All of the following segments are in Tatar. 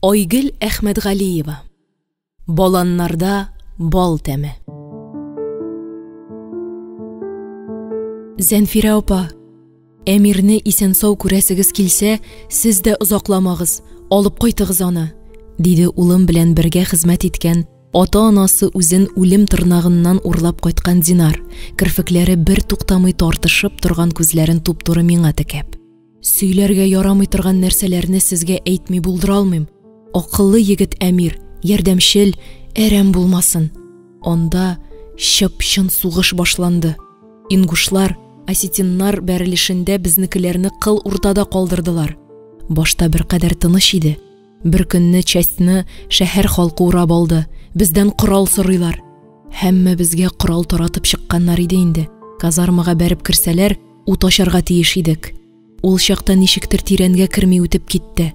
Ойгүл Әхмәтғалиева. Боланнарда бал тәме. Зәнфира апа, Әмирне исән-сау күрәсегез килсә, сез дә озакламагыз, алып кайтыгыз аны, диде улым белән бергә хезмәт иткән, ата-анасы үзен үлем тырнагыннан урлап кайткан Динар, кирфекләре бер туктамый тартышып торган күзләрен туп-туры миңа текәп. Сөйләргә ярамый торган нәрсәләрне сезгә әйтми булдыра алмыйм. Акыллы егет Әмир, ярдәмчел, әрәм булмасын. Анда чып-чын сугыш башланды. Ингушлар, осетиннар бәрелешендә безнекеләрне кыл уртада калдырдылар. Башта бер кадәр тыныч иде. Бер көнне частьны шәһәр халкы урап алды. Бездән корал сорыйлар. Һәммә безгә корал таратып чыкканнар иде инде. Казармага бәреп кирсәләр, ут ашарга тиеш идек. Ул чакта ничектер тирәнгә керми үтеп китте.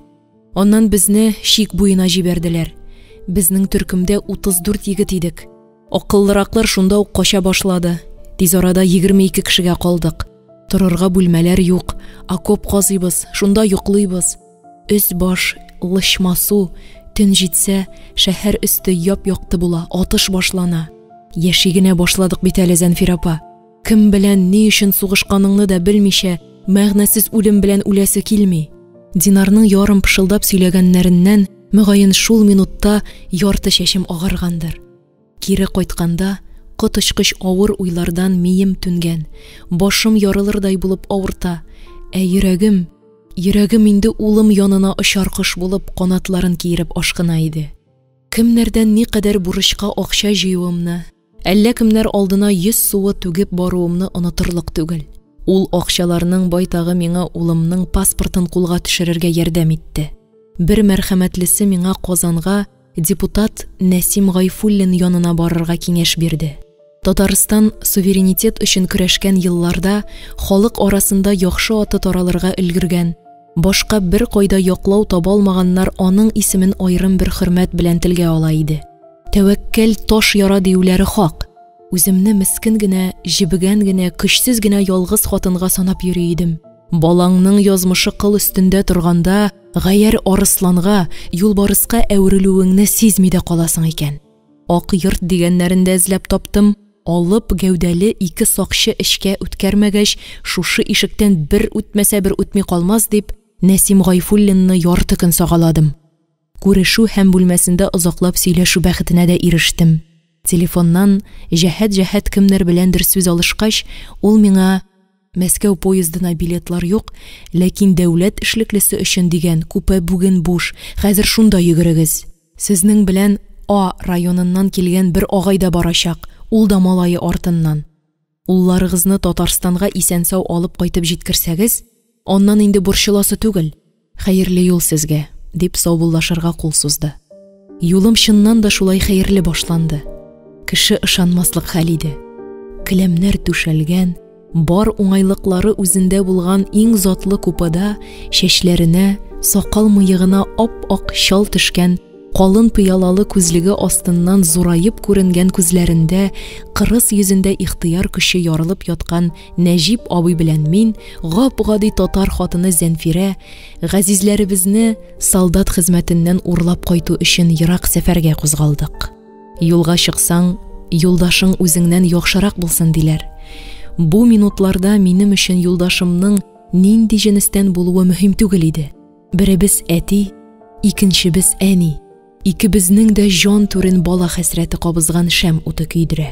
Аннан безне шик буена җибәрделәр. Безнең төркемдә 34 егет идек. Акыллыраклар шунда ук кача башлады. Тиз арада 22 кешегә калдык. Торырга бүлмәләр юк, окоп казыйбыз, шунда йоклыйбыз. Өс-баш лышмасу, төн җитсә, шәһәр өсте яп-якты була, атыш башлана. Яши генә башладык бит әле, Зәнфира апа. Кем белән ни өчен сугышканыңны да белмичә, мәгънәсез үлем белән үләсе килми. Динарның ярым пышылдап сөйләгәннәреннән мөгаен шул минутта ярты чәчем агаргандыр. Кире кайтканда котышкыч авыр уйлардан мием түнгән, башым ярылырдай булып авырта, йөрәгем инде улым янына очар кош булып канатларын киереп ашкына иде. Кемнәрдән никадәр бурычка акча җыюымны, әллә кемнәр алдына 100 суы түгеп баруымны онытырлык түгел. Ул акчаларның байтагы миңа улымның паспортын кулга төшерергә ярдәм итте. Бер мәрхәмәтлесе миңа Казанга депутат Нәсим Гайфуллин янына барырга киңәш бирде. Татарстан суверенитет өчен көрәшкән елларда халык арасында яхшы аты таралырга өлгергән. Башка бер кайда яклау таба алмаганнар аның исемен аерым бер хөрмәт белән телгә ала иде. Тәвәккәл таш яра диюләре хак. Үземне мескен генә, җибегән генә, көчсез генә ялгыз хатынга санап йөри идем. Балаңның язмышы кыл өстендә торганда, гаяр арысланга, юлбарыска әверелүеңне сизми дә каласың икән. Ак йорт дигәннәрендә эзләп таптым. Алып гәүдәле 2 сакчы эшкә үткәрмәгәч, шушы ишектән бер үтмәсә бер үтми калмас дип, Нәсим Гайфуллинны ярты көн сагаладым. Күрешү һәм бүлмәсендә озаклап сөйләшү бәхетенә дә ирештем. Телефоннан җәһәт кемнәр беләндер сүз алышкач, ул миңа Мәскәү поездына билетлар юк, ләкин дәүләт эшлеклесе өчен дигән купе бүген буш, хәзер шунда йөгерегез. Сезнең белән А районыннан килгән бер агай да барачак, ул да малае артыннан. Улларыгызны Татарстанга исән-сау алып кайтып җиткерсәгез, аннан инде борчыласы түгел. Хәерле юл сезгә, дип саубуллашырга кул сузды. Юлым чыннан да шулай хәерле башланды. Кеше ышанмаслык хәл иде. Келәмнәр түшәлгән, бар уңайлыклары үзендә булган иң затлы купада чәчләренә, сакал-мыегына ап-ак чал төшкән, калын пыялалы күзлеге астыннан зурайып күренгән күзләрендә, кырыс йөзендә ихтыяр көче ярылып яткан Нәҗип абый белән мин, гап-гади татар хатыны Зәнфирә, газизләребезне солдат хезмәтеннән урлап кайту өчен ерак сәфәргә кузгалдык. Юлга чыксаң, юлдашың үзеңнән яхшырак булсын диләр. Бу минутларда минем өчен юлдашымның нинди җенестән булуы мөһим түгел иде. Беребез әти, икенчебез әни. Икебезнең дә җан түрен бала хәсрәте кабызган шәм уты көйдерә.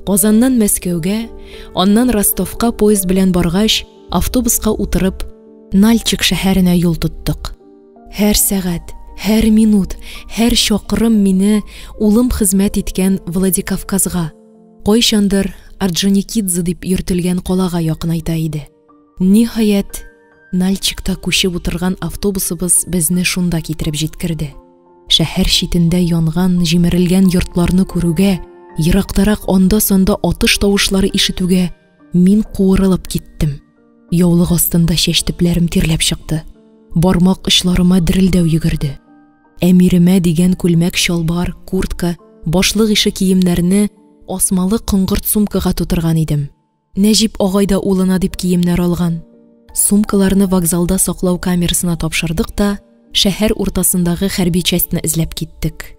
Казаннан Мәскәүгә, аннан Ростовка поезд белән баргач, автобуска утырып, Нальчик шәһәренә юл тоттык. Һәр сәгать, һәр минут, һәр чакрым мине улым хезмәт иткән Владикавказга, кайчандыр Орджоникидзе дип йөртелгән калага якынайта иде. Ниһаять, Нальчикта күчеп утырган автобусыбыз безне шунда китереп җиткерде. Шәһәр читендә янган, җимерелгән йортларны күрүгә, ерактарак анда-санда атыш тавышлары ишетүгә, мин куырылып киттем. Яулык астында чәч төпләрем тирләп чыкты. Бармак очларыма дерелдәү йөгерде. Әмиремә дигән күлмәк, чалбар, куртка, башлык ише киемнәрне асмалы кыңгырт сумкага тутырган идем. Нәҗип агай да улына дип киемнәр алган. Сумкаларны вокзалда саклау камерасына тапшырдык та, шәһәр уртасындагы хәрби частьны эзләп киттек.